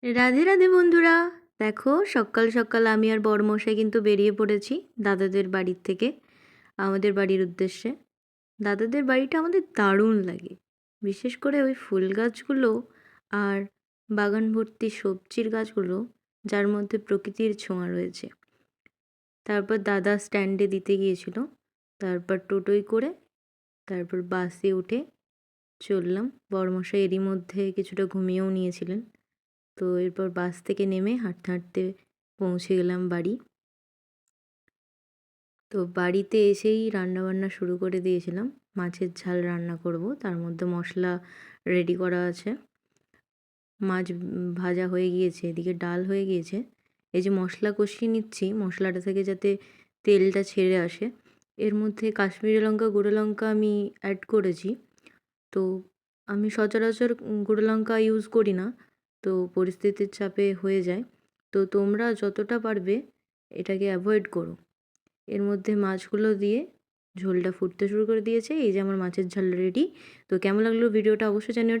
রাধে রাধে বন্ধুরা। দেখো, সকাল সকাল আমি আর বড়মশাই কিন্তু বেরিয়ে পড়েছি দাদাদের বাড়ির থেকে আমাদের বাড়ির উদ্দেশ্যে। দাদাদের বাড়িটা আমাদের দারুণ লাগে, বিশেষ করে ওই ফুল গাছগুলো আর বাগান ভর্তি সবজির গাছগুলো, যার মধ্যে প্রকৃতির ছোঁয়া রয়েছে। তারপর দাদা স্ট্যান্ডে দিতে গিয়েছিল, তারপর টোটোয় করে, তারপর বাসে উঠে চললাম। বড়মশাই এরই মধ্যে কিছুটা ঘুমিয়েও নিয়েছিলেন। তো এরপর বাস থেকে নেমে হাঁটতে হাঁটতে পৌঁছে গেলাম বাড়ি। তো বাড়িতে এসেই রান্নাবান্না শুরু করে দিয়েছিলাম। মাছের ঝাল রান্না করব, তার মধ্যে মশলা রেডি করা আছে। মাছ ভাজা হয়ে গিয়েছে, এদিকে ডাল হয়ে গিয়েছে। এই যে মশলা কষিয়ে নিচ্ছি, মশলাটা থেকে যাতে তেলটা ছেড়ে আসে। এর মধ্যে কাশ্মীরি লঙ্কা, গুঁড়ো লঙ্কা আমি অ্যাড করেছি। তো আমি সচরাচর গুঁড়ো লঙ্কা ইউজ করি না, তো পরিস্থিতির চাপে হয়ে যায়। তো তোমরা যতটা পারবে এটাকে অ্যাভয়েড করো। এর মধ্যে মাছগুলো দিয়ে ঝোলটা ফুটতে শুরু করে দিয়েছে। এই যে আমার মাছের ঝাল রেডি। তো কেমন লাগলো ভিডিওটা অবশ্যই জানিও।